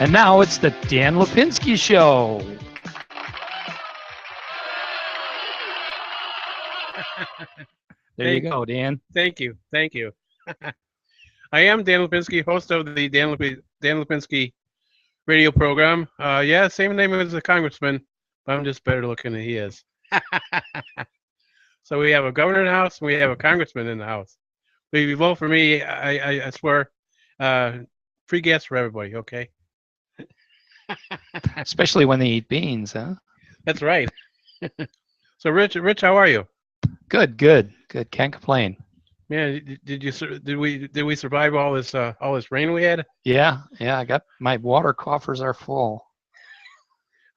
And now it's the Dan Lupinski Show. There you go, Dan. Thank you. Thank you. I am Dan Lupinski, host of the Dan Lupinski radio program. Yeah, same name as the congressman, but I'm just better looking than he is. So we have a governor in the house and we have a congressman in the house. But if you vote for me, I swear, free gas for everybody, okay? Especially when they eat beans, huh? That's right. So Rich, how are you? Good. Can't complain. Man, did we survive all this rain we had? Yeah. I got my water coffers are full.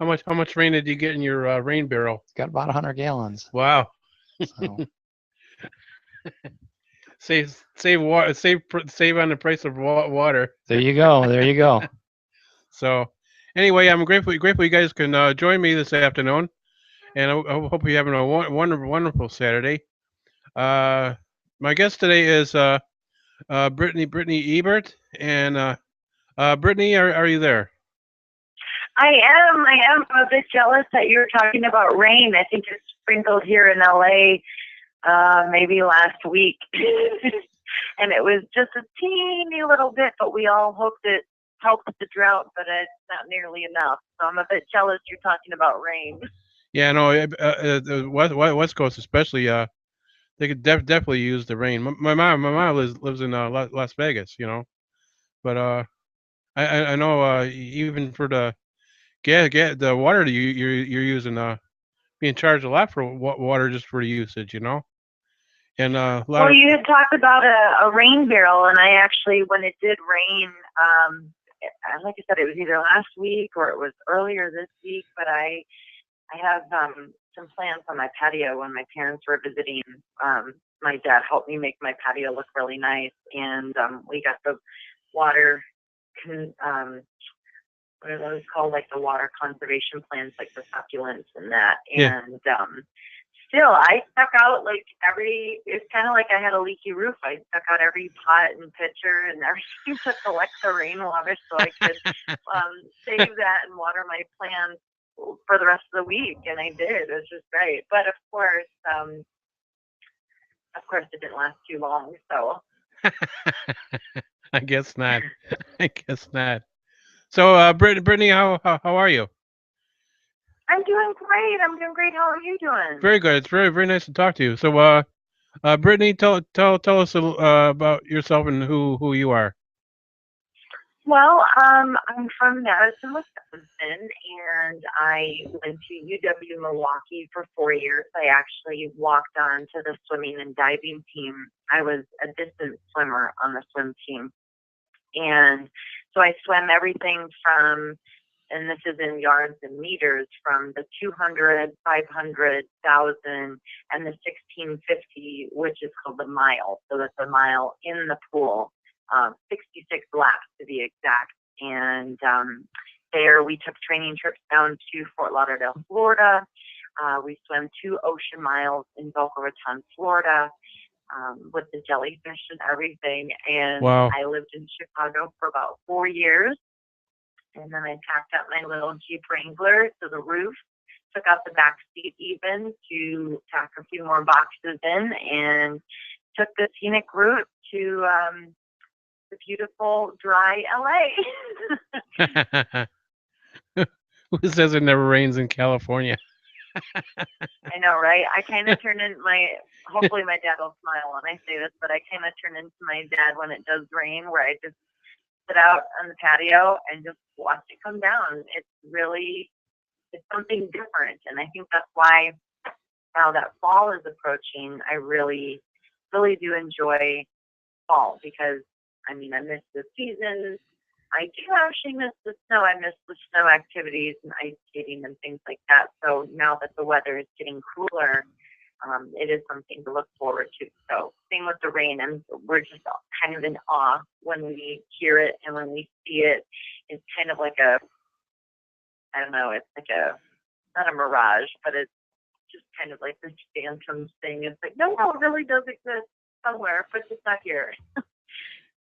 How much rain did you get in your rain barrel? Got about 100 gallons. Wow. So. Save water, save on the price of water. There you go. So, anyway, I'm grateful you guys can join me this afternoon, and I hope you're having a wonderful Saturday. My guest today is Brittani Ebert, and Brittani, are you there? I am. I'm a bit jealous that you were talking about rain. I think it sprinkled here in LA maybe last week. And it was just a teeny little bit, but we all hoped it helped with the drought, but it's not nearly enough. So I'm a bit jealous you're talking about rain. Yeah, no, the West Coast especially, they could definitely use the rain. My mom lives in Las Vegas, but I know even for the the water that you're using, being charged a lot for water just for the usage. And well, you had talked about a rain barrel, and I actually, when it did rain, like I said, it was either last week or it was earlier this week, but I have some plants on my patio. When my parents were visiting, my dad helped me make my patio look really nice, and we got the water, what are those called, like the water conservation plants, like the succulents and that, yeah. And still, I stuck out it's kind of like I had a leaky roof. I stuck out every pot and pitcher and everything to collect the rainwater so I could save that and water my plants for the rest of the week. And I did. It was just great. But of course, it didn't last too long. So I guess not. So, Brittani, how are you? I'm doing great. How are you doing? Very good. It's very, very nice to talk to you. So, Brittani, tell us about yourself and who you are. Well, I'm from Madison, Wisconsin, and I went to UW Milwaukee for 4 years. I actually walked on to the swimming and diving team. I was a distance swimmer on the swim team. And so I swam everything from, and this is in yards and meters, from the 200, 500, 1,000, and the 1650, which is called the mile. So that's a mile in the pool, 66 laps to be exact. And there we took training trips down to Fort Lauderdale, Florida. We swam 2 ocean miles in Boca Raton, Florida, with the jellyfish and everything. And wow. I lived in Chicago for about 4 years. And then I packed up my little Jeep Wrangler to the roof, took out the back seat even to pack a few more boxes in, and took the scenic route to the beautiful, dry LA. Who says it never rains in California? I know, right? I kind of turn into hopefully my dad will smile when I say this, but I kind of turn into my dad when it does rain, where I just sit out on the patio and just watch it come down. It's something different. And I think that's why now that fall is approaching, I really, really do enjoy fall, because I miss the seasons. I do actually miss the snow. I miss the snow activities and ice skating and things like that. So now that the weather is getting cooler, it is something to look forward to. So same with the rain, and we're just kind of in awe when we hear it and when we see it. It's kind of like it's like not a mirage, but it's just kind of like this phantom thing. It's like, no, it really does exist somewhere, but it's not here.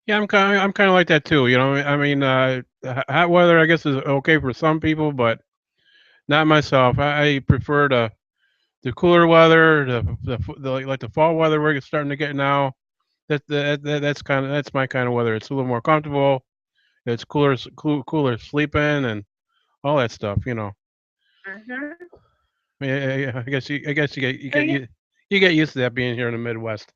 Yeah, I'm kind of like that too. You know, I mean, hot weather I guess is okay for some people, but not myself. I prefer the cooler weather, like the fall weather we're starting to get now. That's my kind of weather. It's a little more comfortable. It's cooler sleeping and all that stuff. You know, Mhm. I mean, I guess So yeah, you get used to that being here in the Midwest.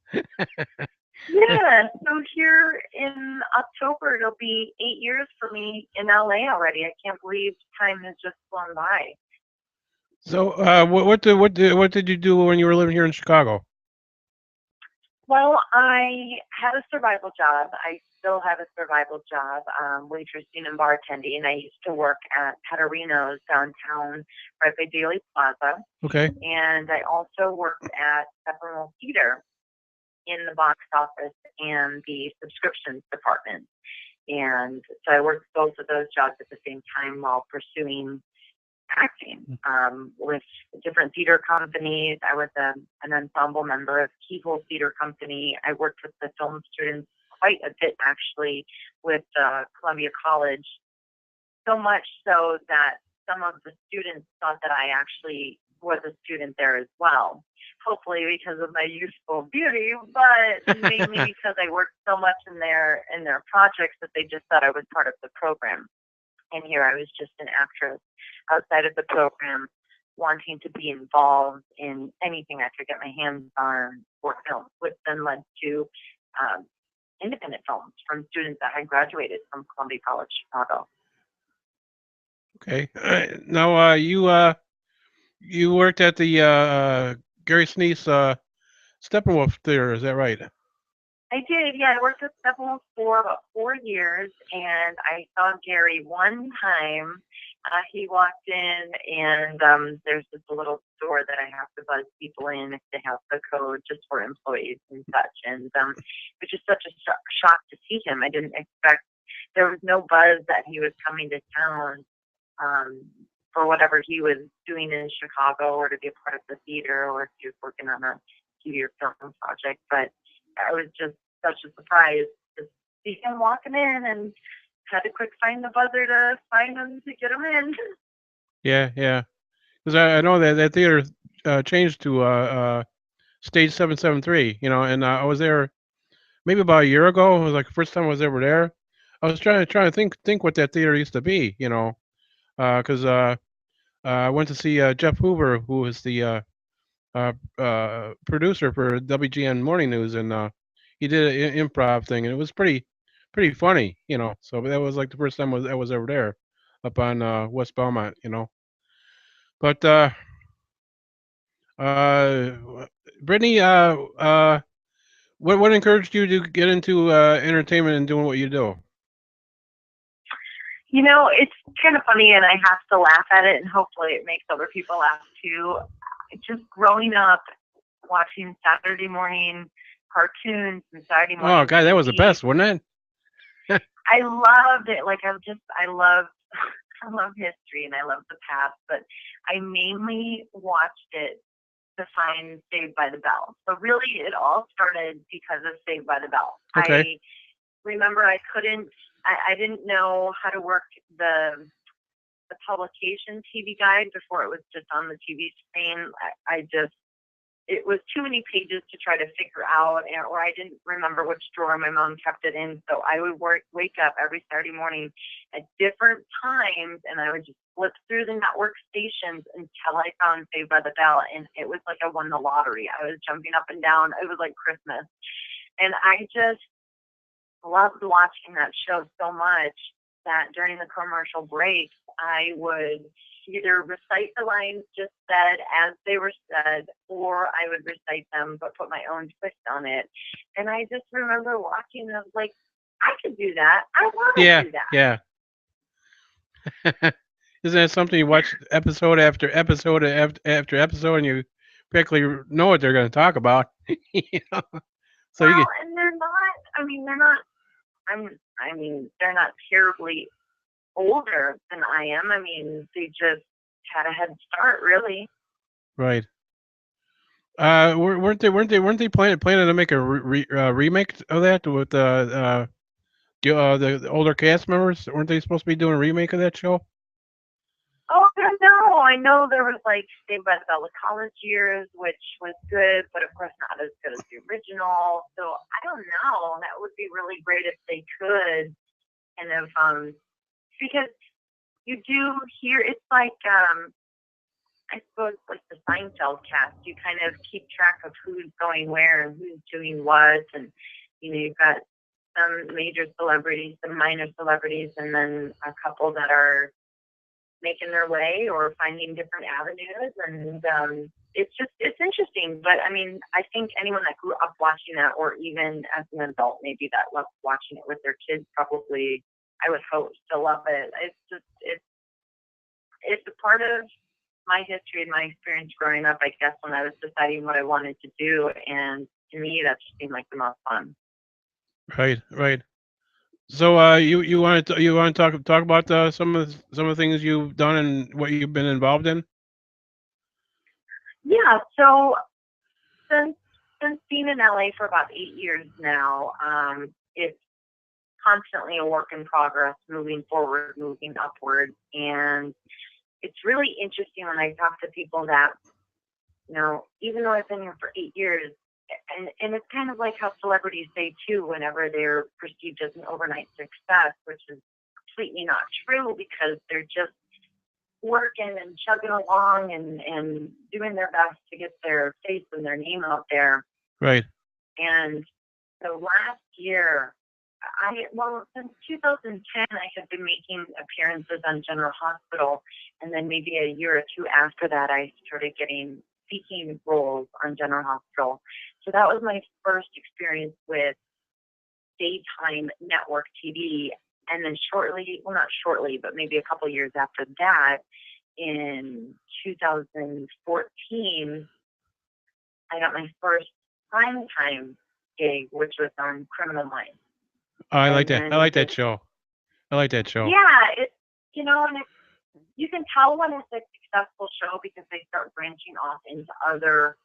yeah. So here in October, it'll be 8 years for me in LA already. I can't believe time has just flown by. So, what did you do when you were living here in Chicago? Well, I had a survival job. I still have a survival job, waitressing and bartending. I used to work at Petarino's downtown, right by Daily Plaza, Okay. and I also worked at Sept Theater in the box office and the subscriptions department. And so I worked both of those jobs at the same time while pursuing acting with different theater companies. I was an ensemble member of Keyhole Theater Company. I worked with the film students quite a bit, actually, with Columbia College, so much so that some of the students thought that I actually was a student there as well. Hopefully because of my youthful beauty, but mainly because I worked so much in their projects that they just thought I was part of the program. And here I was just an actress outside of the program, wanting to be involved in anything I could get my hands on for film, which then led to independent films from students that had graduated from Columbia College Chicago. Okay. Now, you worked at the Gary Sneeze Steppenwolf Theater, is that right? I did, yeah. I worked with Steppenwolf for about 4 years, and I saw Gary one time. He walked in, and there's just a little store that I have to buzz people in if they have the code just for employees and such. And it was just such a shock to see him. I didn't expect, there was no buzz that he was coming to town um, for whatever he was doing in Chicago or to be a part of the theater or if he was working on a TV or film project. But I was just such a surprise to see him walking in and had to quick find the buzzer to find him to get him in. Yeah, yeah. Because I know that that theater changed to stage 773. You know, and I was there maybe about a year ago. It was like the first time I was ever there. I was trying to think what that theater used to be. You know, because I went to see Jeff Hoover, who was the producer for WGN Morning News, and he did an improv thing, and it was pretty funny, you know. So that was like the first time I was ever there, up on West Belmont, you know. But uh, Brittany, what encouraged you to get into entertainment and doing what you do? You know, it's kind of funny, and I have to laugh at it, and hopefully it makes other people laugh too. Just growing up watching Saturday morning cartoons and Saturday Oh morning God, that was the TV, best, wasn't it? I loved it. Like I love, I love history and I love the past, but I mainly watched it to find Saved by the Bell. So really, it all started because of Saved by the Bell. Okay. I remember I didn't know how to work the publication TV guide before it was just on the TV screen. It was too many pages to try to figure out, or I didn't remember which drawer my mom kept it in. So I would wake up every Saturday morning at different times, and I would just flip through the network stations until I found Saved by the Bell, and it was like I won the lottery. I was jumping up and down. It was like Christmas, and I just loved watching that show so much that during the commercial breaks, I would either recite the lines just said as they were said, or I would recite them but put my own twist on it. And I just remember watching and I was like, I could do that. I want to Yeah, do that. yeah. Isn't that something you watch episode after episode after episode, and you practically know what they're going to talk about? You know? So you Well, get, and they're not, I mean, they're not terribly older than I am. I mean, they just had a head start, really. right. Weren't they planning to make a remake of that with The older cast members, weren't they supposed to be doing a remake of that show? Oh, I don't know. I know there was like Saved by the Bell College Years, which was good, but of course not as good as the original. So I don't know. That would be really great if they could kind of because you do hear it's like I suppose like the Seinfeld cast. You kind of keep track of who's going where and who's doing what, and you've got some major celebrities, some minor celebrities, and then a couple that are making their way or finding different avenues, and it's interesting. But I mean, I think anyone that grew up watching that, or even as an adult maybe that loved watching it with their kids, probably I would hope still love it. It's a part of my history and my experience growing up, I guess, when I was deciding what I wanted to do, and to me that just seemed like the most fun. Right. So you want to talk about some of the things you've done and what you've been involved in? Yeah. So since being in LA for about 8 years now, it's constantly a work in progress, moving forward, moving upward, and it's really interesting when I talk to people that, even though I've been here for 8 years, and it's kind of like how celebrities say too, whenever they're perceived as an overnight success, which is completely not true, because they're just working and chugging along and doing their best to get their face and their name out there. Right. And so last year, since 2010, I have been making appearances on General Hospital, and then maybe a year or two after that, I started getting speaking roles on General Hospital. So that was my first experience with daytime network TV. And then not shortly, but maybe a couple years after that, in 2014, I got my first primetime gig, which was on Criminal Minds. Oh, I like that. I like that show. Yeah, and you can tell when it's a successful show because they start branching off into other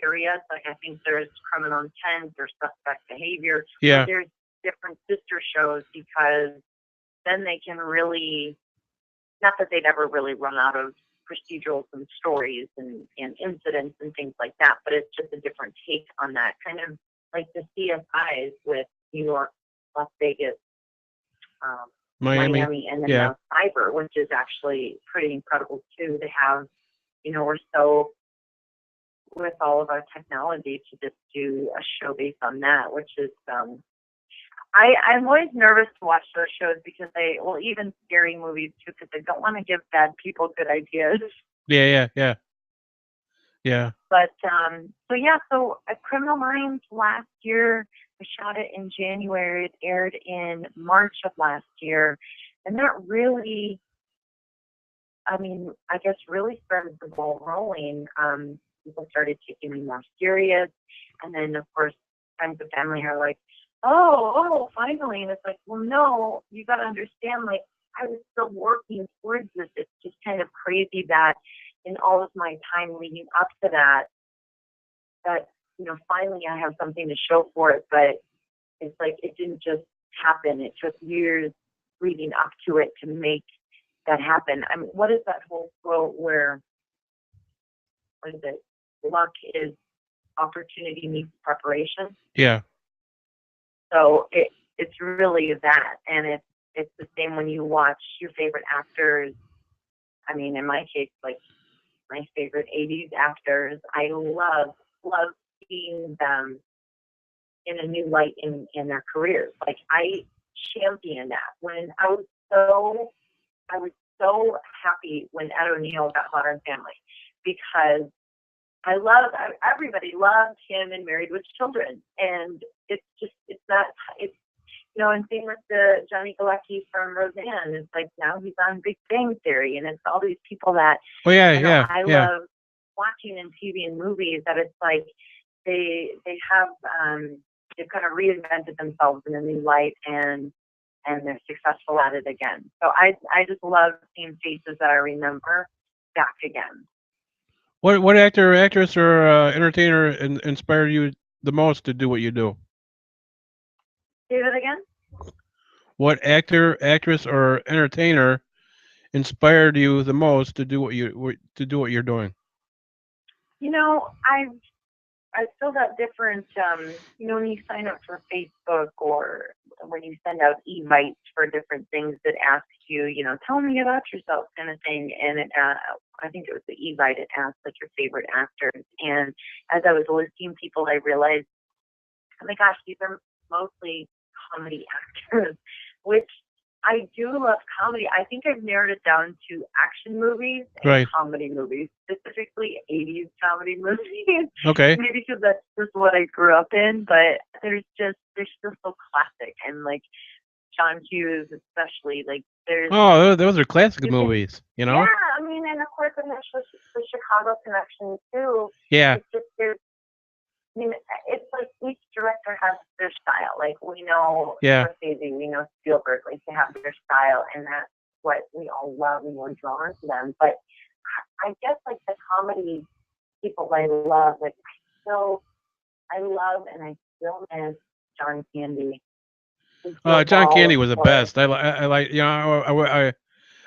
areas. Like I think there's Criminal Intent, there's Suspect Behavior. Yeah. There's different sister shows, because then they can really, not that they'd ever really run out of procedurals and stories and incidents and things like that, but it's just a different take on that. Kind of like the CSIs with New York, Las Vegas, Miami, and then now Cyber, which is actually pretty incredible too. They have, we're so with all of our technology to just do a show based on that, which is I'm always nervous to watch those shows because even scary movies too, because they don't want to give bad people good ideas. Yeah. But so at Criminal Minds last year, I shot it in January. It aired in March of last year, and that really, I guess, really started the ball rolling. People started taking me more serious, and then of course, friends and family are like, "Oh, finally!" And it's like, well, no, you got to understand. Like, I was still working towards this. It's just kind of crazy that in all of my time leading up to that finally I have something to show for it. But it's like it didn't just happen. It took years leading up to it to make that happen. I mean, what is that whole quote where, what is it? Luck is opportunity meets preparation. Yeah. So it's really that, and it's the same when you watch your favorite actors. I mean, in my case, like my favorite 80s actors, I love seeing them in a new light in their careers. Like I champion that. When I was so happy when Ed O'Neill got Modern Family, because everybody loved him in Married with Children, and it's and same with the Johnny Galecki from Roseanne. It's like now he's on Big Bang Theory, and it's all these people that I love watching in TV and movies. That it's like they have they've kind of reinvented themselves in a new light, and they're successful at it again. So I just love seeing faces that I remember back again. What actor, actress, or entertainer inspired you the most to do what you do? Say that again? what actor, actress, or entertainer inspired you the most to do what you're doing? You know, I've filled out different, when you sign up for Facebook or when you send out invites for different things that ask you, tell me about yourself kind of thing. And I think it was the invite, it asked like your favorite actors. And as I was listing people, I realized, oh my gosh, these are mostly comedy actors, which I do love comedy. I think I've narrowed it down to action movies and Right. comedy movies, specifically 80s comedy movies. Okay. Maybe because that's just what I grew up in, but they're just so classic. And like John Hughes, especially, like there's, Oh, those are classic you can, movies. You know. yeah, I mean, and of course, and there's the Chicago connection too. Yeah. It's just, I mean, it's like each director has their style. Like we know Yeah. Scorsese, we know Spielberg, like they have their style, and that's what we all love and we're drawn to them. But I guess like the comedy people I love, like I love and I still miss John Candy. John Candy was the best. I like.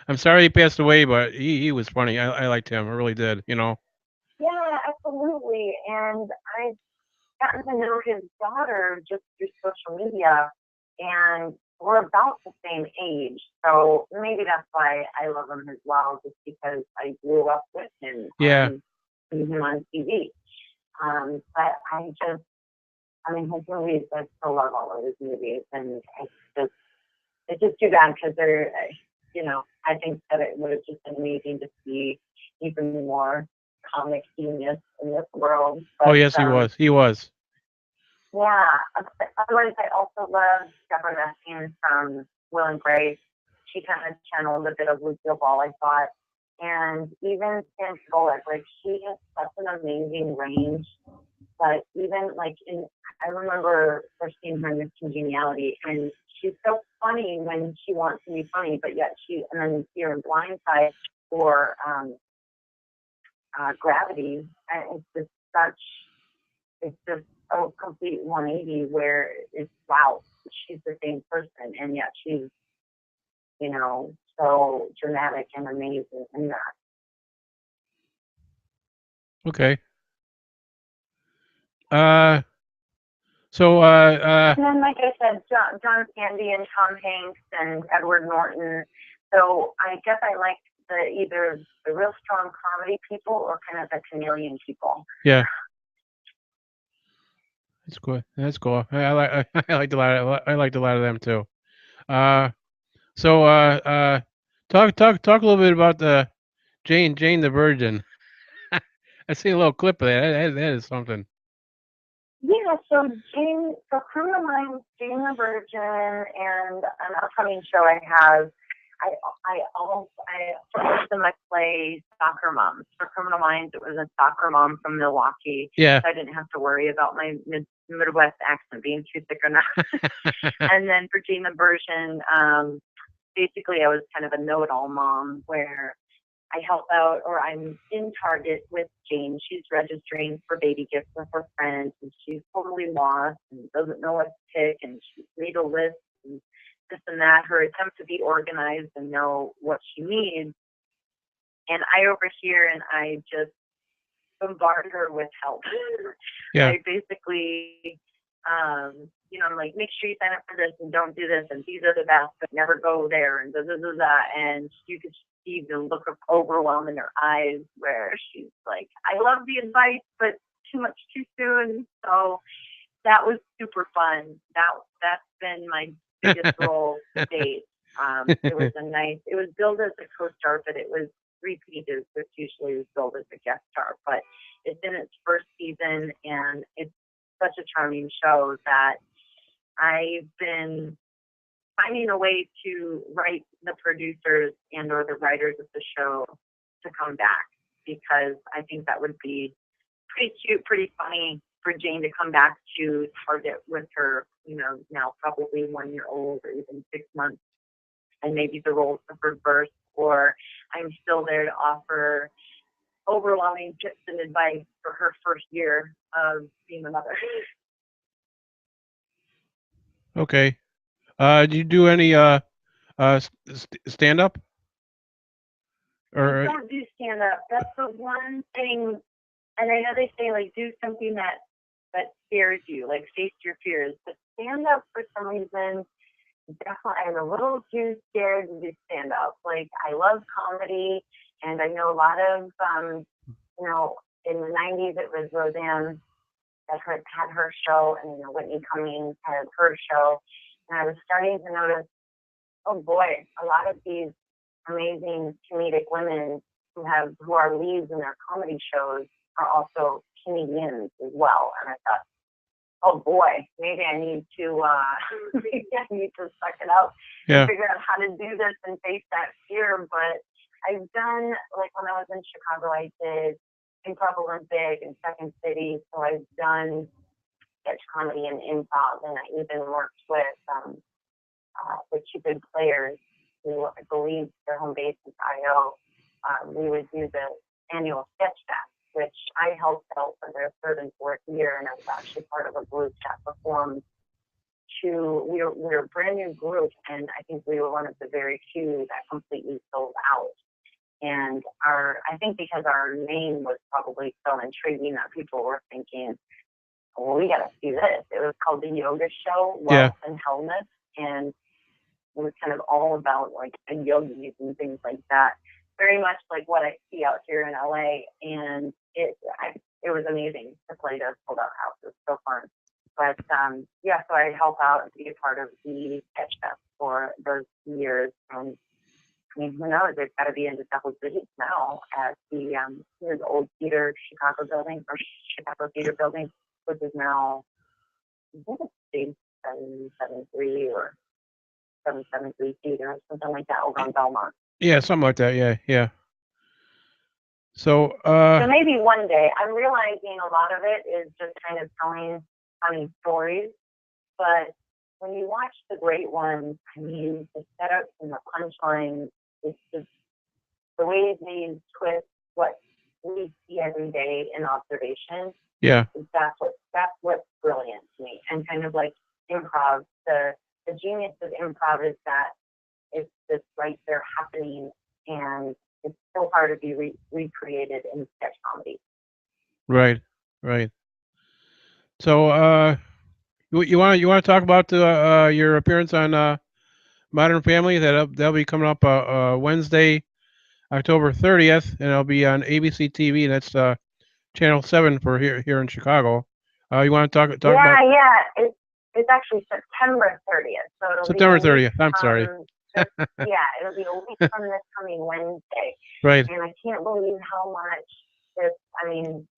I'm sorry he passed away, but he was funny. I liked him. I really did. You know. Yeah, absolutely. And I've gotten to know his daughter just through social media, and we're about the same age. So maybe that's why I love him as well, just because I grew up with him Yeah. seeing him on TV. But I mean, his movies, I still love all of his movies, and it's just too bad because I think that it would have just been amazing to see even more comic genius in this world. But, Oh yes, he was. He was. yeah. Otherwise, I also love Deborah Messing from Will and Grace. She kind of channeled a bit of Lucille Ball, I thought. And even Sam Bullock, like she has such an amazing range. But even like I remember first seeing her in Miss Congeniality, and she's so funny when she wants to be funny, but yet and then you see her in Blindside or Gravity, and it's just a complete 180 where it's wow, she's the same person, and yet she's so dramatic and amazing in that. Okay. And then, like I said, John Candy and Tom Hanks and Edward Norton. So I guess I like either the real strong comedy people or kind of the chameleon people. Yeah. That's cool. That's cool. I liked a lot. I liked a lot of them too. Uh, so talk a little bit about the Jane the Virgin. I seen a little clip of that. That is something. Yeah, so Criminal Minds, Jane the Virgin, and an upcoming show I have. For them I play soccer moms. For Criminal Minds, it was a soccer mom from Milwaukee. Yeah. So I didn't have to worry about my Midwest accent being too thick or not. And then for Jane the Virgin, basically I was kind of a know-it-all mom where I help out, or I'm in Target with Jane. She's registering for baby gifts with her friends, and she's totally lost and doesn't know what to pick, and she's made a list and this and that. Her attempt to be organized and know what she needs. And I overhear and I just bombard her with help. Yeah. I basically, I'm like, make sure you sign up for this and don't do this, and these are the best, but never go there, and da. And you could see the look of overwhelm in her eyes where she's like, I love the advice, but too much too soon. So that was super fun. That's been my biggest role to date. It was billed as a co-star, but it was 3 pages, which usually is billed as a guest star. But it's in its first season, and it's such a charming show that I've been finding a way to write the producers and or the writers of the show to come back, because I think that would be pretty cute, pretty funny for Jane to come back to Target with her, now probably 1-year-old or even 6 months, and maybe the roles have reversed, or I'm still there to offer overwhelming tips and advice for her first year of being a mother. Okay. Do you do any stand up? I Or don't do stand up. That's the one thing, and I know they say like do something that scares you, like face your fears. But stand up for some reason, definitely, I'm a little too scared to do stand up. Like I love comedy, and I know a lot of in the '90s it was Roseanne that had her show, and Whitney Cummings had her show, and I was starting to notice, oh boy, a lot of these amazing comedic women who are leads in their comedy shows are also comedians as well. And I thought, oh boy, maybe I need to suck it up yeah, and figure out how to do this and face that fear. But I've done, like when I was in Chicago, I did Improv Olympic and Second City, so I've done sketch comedy and improv, and I even worked with two big players who I believe their home base is IO. We would do the annual sketch fest, which I helped out for their third and fourth year, and I was actually part of a group that performed. We were a brand new group, and I think we were one of the very few that completely sold out. And I think because our name was probably so intriguing that people were thinking, well, we got to see this. It was called the Yoga Show, Wealth and Wellness, and it was kind of all about like yogis and things like that. Very much like what I see out here in LA, and it was amazing to play those sold out houses. So fun. But so I help out and be a part of the sketch fest for those years. And I mean, who knows? They've got to be into double digits now at the old theater Chicago building or Chicago Theater building, which is now I think it's stage 773 or 773 theater or something like that over on Belmont. yeah, something like that. Yeah, yeah. So So maybe one day. I'm realizing a lot of it is just kind of telling funny stories, but when you watch the great ones, I mean, the setups and the punchlines, it's just the way they twist what we see every day in observation. yeah, That's what's brilliant to me. And kind of like improv, the genius of improv is that it's just right there happening, and it's so hard to be recreated in sketch comedy. right, right. So you want to talk about your appearance on Modern Family? That'll be coming up Wednesday, October 30th, and it'll be on ABC TV. That's Channel 7 for here in Chicago. You want to talk about It's actually September 30th, so it'll September be 30th? I'm sorry. it'll be a week from this coming Wednesday. Right. And I can't believe how much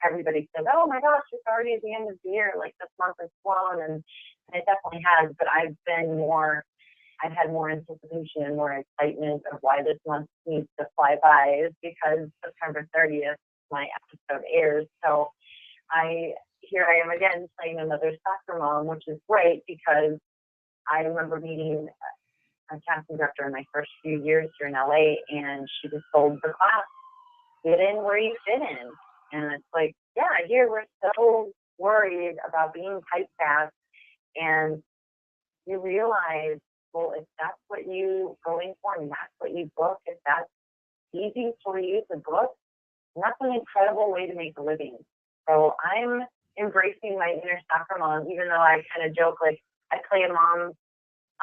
everybody says, oh my gosh, it's already at the end of the year, like this month has flown, and it definitely has, but I've had more anticipation and more excitement of why this month needs to fly by is because September 30th, my episode airs. So here I am again playing another soccer mom, which is great because I remember meeting a casting director in my first few years here in LA, and she just told the class, get in where you fit in. And it's like, yeah, here we're so worried about being typecast, and you realize, well, if that's what you going for and that's what you book, if that's easy for you to book, that's an incredible way to make a living. So I'm embracing my inner soccer mom, even though I kind of joke, like, I play a mom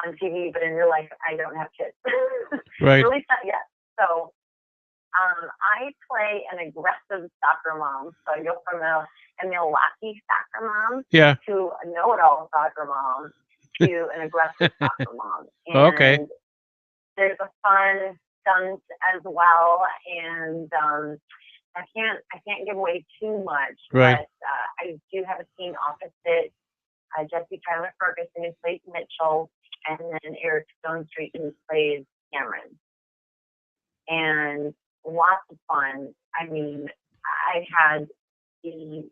on TV, but in real life, I don't have kids. Right. At least not yet. So I play an aggressive soccer mom. So I go from a Milwaukee soccer mom to a know-it-all soccer mom to an aggressive soccer mom. And okay. There's a fun stunt as well, and I can't give away too much, right. But I do have a scene opposite Jesse Tyler Ferguson, who plays Mitchell, and then Eric Stonestreet, who plays Cameron. And lots of fun. I mean, I had the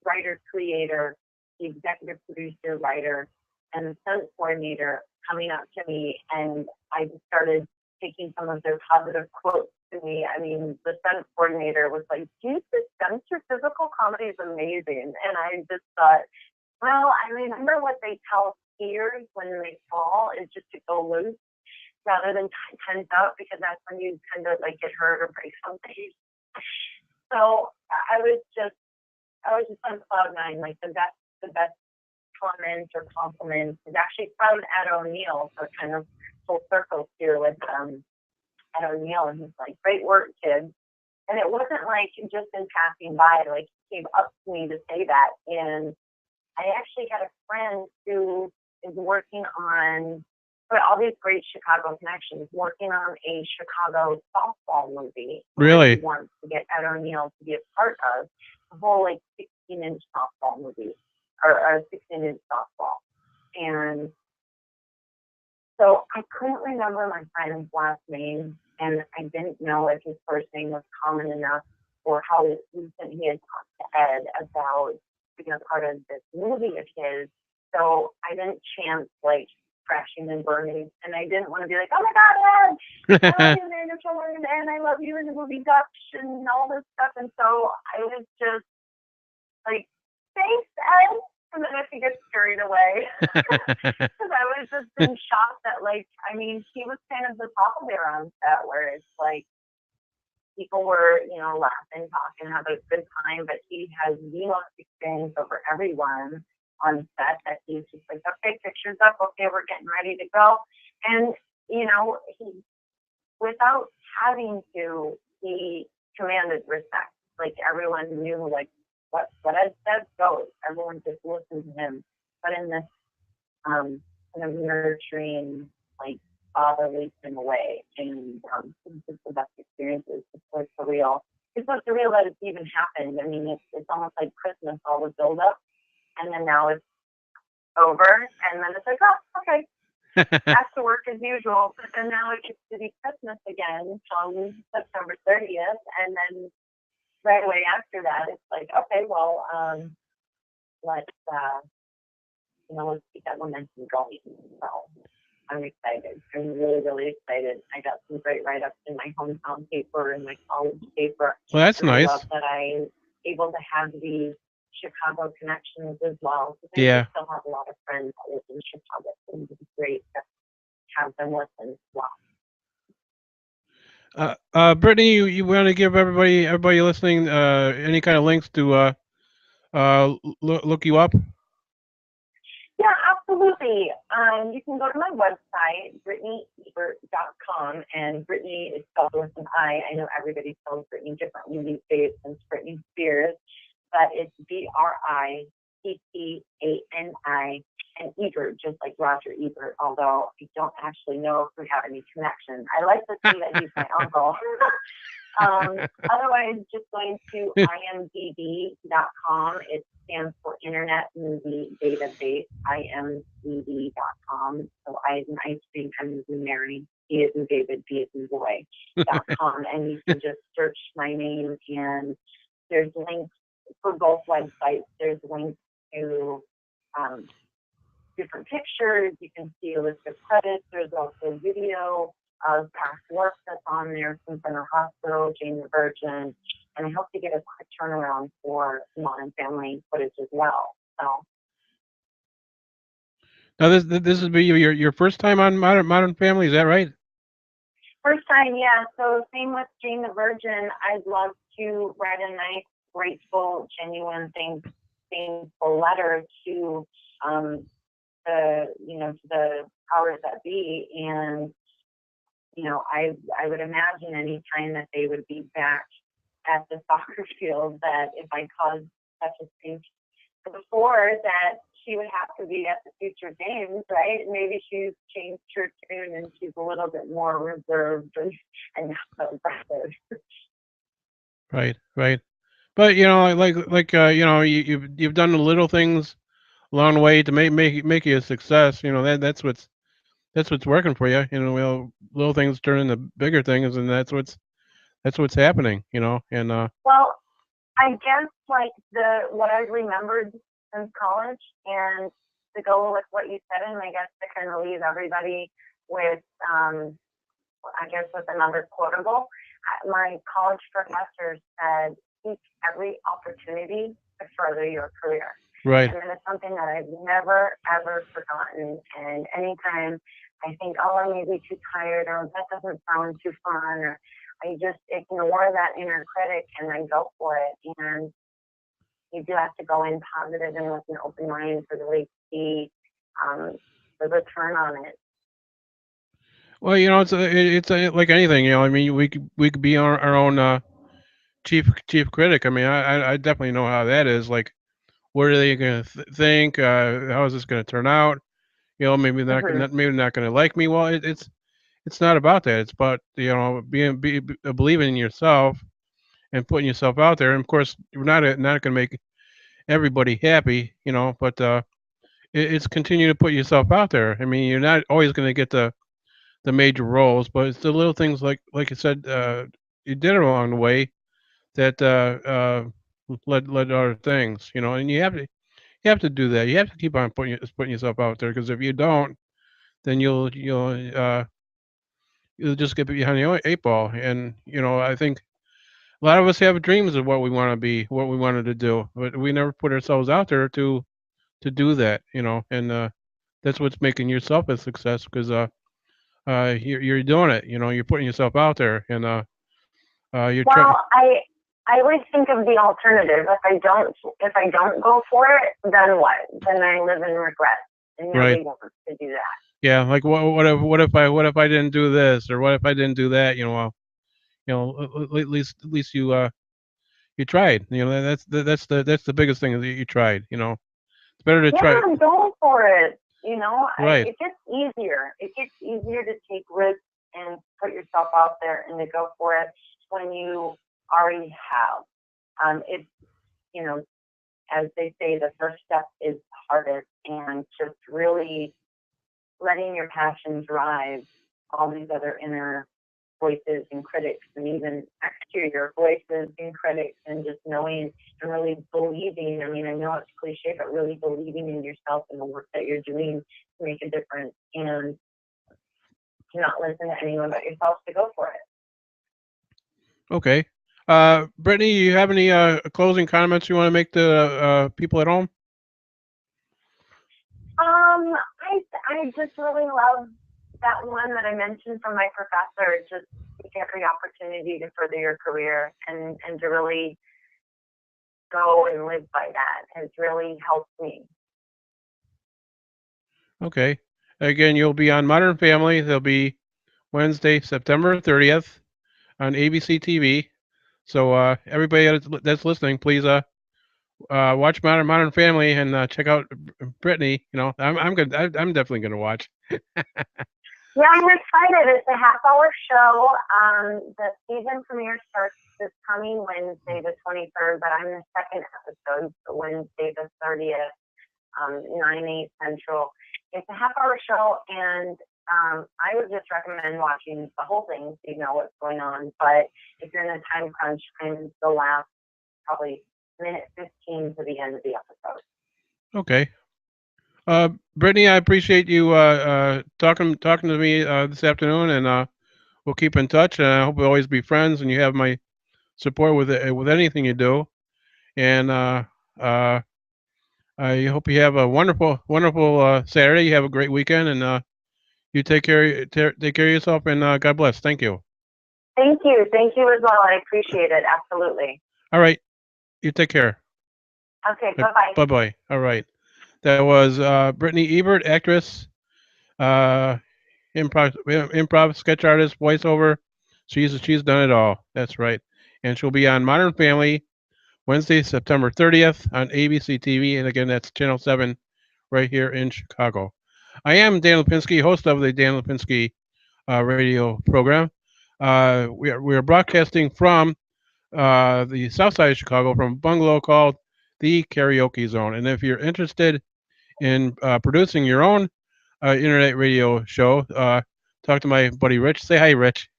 writer, creator, the executive producer, writer, and the stunt coordinator coming up to me, and I just started taking some of their positive quotes to me. I mean, the stunt coordinator was like, geez, this stunts, your physical comedy is amazing. And I just thought, well, I remember what they tell skiers when they fall is just to go loose rather than tense up, because that's when you kind of like get hurt or break something. So I was just on cloud nine. Like the best comment or compliment is actually from Ed O'Neill. So kind of full circle here with Ed O'Neill, and he's like, "Great work, kids." And it wasn't like just in passing by, like he came up to me to say that. And I actually had a friend who is working on all these great Chicago connections, working on a Chicago softball movie. Really? He wants to get Ed O'Neill to be a part of the whole like 16-inch softball movie, or a 16-inch softball. And so I couldn't remember my friend's last name, and I didn't know if his first name was common enough or how recent he had talked to Ed about being a part of this movie of his. So I didn't chance like crashing and burning, and I didn't want to be like, "Oh my God, Ed, I love you in the children, and I love you in the movie Dutch and all this stuff." And so I was just like, "Thanks, Ed." And then I could get carried away because I was just in shock that, like, I mean, he was kind of the top of there on set, where it's like people were, you know, laughing, talking, having a good time, but he has the most experience over everyone on set that he's just like, "Okay, pictures up. Okay, we're getting ready to go." And, you know, he, without having to, he commanded respect. Like everyone knew, like, what Ed said goes. Everyone just listened to him. But in this kind of nurturing, like, fatherly kind of way, and it's just the best experiences. It's so surreal. It's so surreal that it's even happened. I mean, it's almost like Christmas, all the build up, and then now it's over, and then it's like, "Oh, okay, back to work as usual." But then now it gets to be Christmas again from September 30th, and then right away after that, it's like, "Okay, well, let's keep that momentum going." So I'm excited. I'm really, really excited. I got some great write-ups in my hometown paper and my college paper. Well, that's I nice. love that I'm able to have these Chicago connections as well. Yeah. I still have a lot of friends that live in Chicago, so it would be great to have them listen as well. Brittany, you want to give everybody listening any kind of links to look you up? Yeah, absolutely. You can go to my website, BrittaniEbert.com, and Brittany is spelled with an I. I know everybody spells Brittany differently these days since Britney Spears, but it's Brittani, and Ebert, just like Roger Ebert, although I don't actually know if we have any connection. I like to say that he's my uncle. Otherwise, just going to imdb.com. It stands for Internet Movie Database, imdb.com. So I is in ice cream, M is in Mary, D is in David, B is in boy.com. And you can just search my name, and there's links for both websites. There's links to different pictures. You can see a list of credits. There's also video of past work that's on there, from Center Hospital, Jane the Virgin, and I hope to get a quick turnaround for Modern Family footage as well. So. Now this would be your first time on Modern Family, is that right? First time, yeah. So same with Jane the Virgin. I'd love to write a nice, grateful, genuine, thankful letter to the powers that be, and I would imagine any time that they would be back at the soccer field, that if I caused such a stink before, that she would have to be at the future games, right? Maybe she's changed her tune and she's a little bit more reserved and not so aggressive. Right. But you've done the little things along the way to make you a success. That's what's working for you. Little things turn into bigger things, and that's what's happening. And well, I guess like what I remembered since college, and to go with what you said, and I guess to kind of leave everybody with with another quotable. My college professor said, "Seek every opportunity to further your career." Right. And it's something that I've never, ever forgotten. And anytime I think, oh, I may be too tired, or that doesn't sound too fun, or I just ignore that inner critic and then go for it. And you do have to go in positive and with an open mind for the way to see the return on it. Well, like anything, I mean, we could be our own chief critic. I mean, I definitely know how that is. Like, what are they going to think? How is this going to turn out? Maybe they're Mm-hmm. maybe not going to like me. Well, it's not about that. It's about believing in yourself and putting yourself out there. And of course, you're not going to make everybody happy, but it's continue to put yourself out there. I mean, you're not always going to get the major roles, but it's the little things like you said, you did along the way that led to other things, and you have to do that. You have to keep on putting yourself out there, because if you don't, then you'll just get behind the eight ball. And I think a lot of us have dreams of what we want to be, what we wanted to do, but we never put ourselves out there to do that. And that's what's making yourself a success, because you're doing it. You're putting yourself out there, and you're trying. Well, I always think of the alternative. If I don't go for it, then what? Then I live in regret, and Right. nobody wants to do that. Yeah, like what if I didn't do this, or what if I didn't do that? Well, at least you tried. That's the biggest thing, that you tried. It's better to try. Yeah, go for it. Right. It gets easier. It gets easier to take risks and put yourself out there and to go for it when you already have. It's, as they say, the first step is hardest, and just really letting your passion drive all these other inner voices and critics, and even exterior voices and critics, and just knowing and really believing. I mean, I know it's cliche, but really believing in yourself and the work that you're doing to make a difference, and to not listen to anyone but yourself, to go for it. Okay. Brittany, you have any closing comments you want to make to people at home? I just really love that one that I mentioned from my professor. Just take every opportunity to further your career, and to really go and live by that has really helped me. Okay. Again, you'll be on Modern Family. There'll be Wednesday, September 30th on ABC TV. So everybody that's listening, please watch Modern Family, and check out Brittany. I'm good. I'm definitely gonna watch. Yeah, I'm excited. It's a half-hour show. The season premiere starts this coming Wednesday, the 23rd, but I'm the second episode, so Wednesday, the 30th, 9/8 Central. It's a half-hour show, and I would just recommend watching the whole thing so you know what's going on. But if you're in a time crunch, I'm the last probably minute 15 to the end of the episode. Okay. Brittany, I appreciate you talking to me this afternoon, and we'll keep in touch. And I hope we'll always be friends, and you have my support with anything you do. And I hope you have a wonderful Saturday. You have a great weekend, and you take care of yourself. And God bless. Thank you. Thank you. Thank you as well. I appreciate it. Absolutely. All right. You take care. Okay. Bye-bye. Bye-bye. All right. That was Brittani Ebert, actress, uh, improv, sketch artist, voiceover. She's done it all. That's right. And she'll be on Modern Family Wednesday, September 30th on ABC TV. And again, that's Channel 7 right here in Chicago. I am Dan Lupinski, host of the Dan Lupinski radio program. We are broadcasting from the south side of Chicago, from a bungalow called the Karaoke Zone. And if you're interested in producing your own internet radio show, talk to my buddy Rich. Say hi, Rich.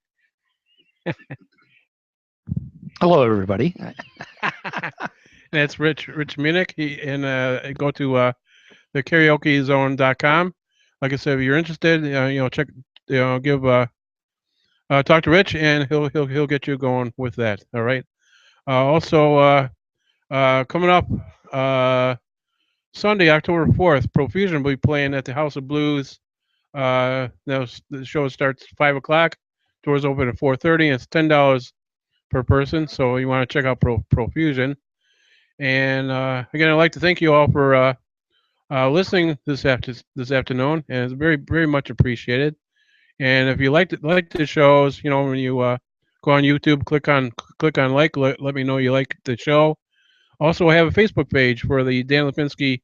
Hello, everybody. That's Rich Munich. Go to the karaokezone.com. Like I said, if you're interested, check, give talk to Rich, and he'll get you going with that. All right. Also, coming up Sunday, October 4th, Profusion will be playing at the House of Blues. The show starts 5 o'clock. Doors open at 4:30. It's $10 per person, so you want to check out Profusion. And again, I'd like to thank you all for listening this afternoon, and it's very much appreciated. And if you like the shows, when you go on YouTube, click on like, let me know you like the show. Also, I have a Facebook page for the Dan Lupinski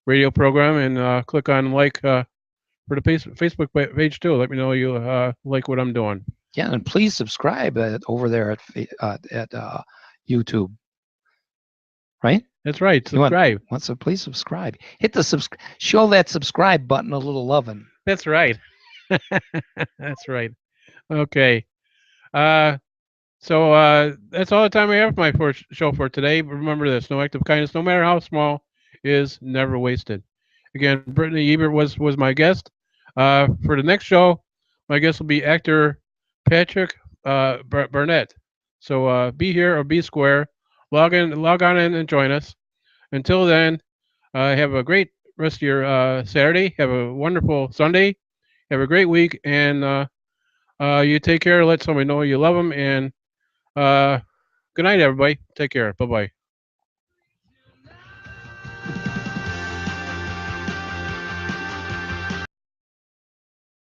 radio program, and click on like for the Facebook page too. Let me know you like what I'm doing. Yeah, and please subscribe over there at YouTube. Right? That's right. Subscribe. Please subscribe. Hit the show that subscribe button a little loving. That's right. That's right. Okay. So that's all the time we have for my show for today. But remember this: no act of kindness, no matter how small, is never wasted. Again, Brittani Ebert was my guest. For the next show, my guest will be actor Patrick Burnett. So be here or be square. Log on in and join us. Until then, have a great rest of your Saturday. Have a wonderful Sunday. Have a great week, and you take care. Let somebody know you love them, and good night, everybody. Take care. Bye-bye.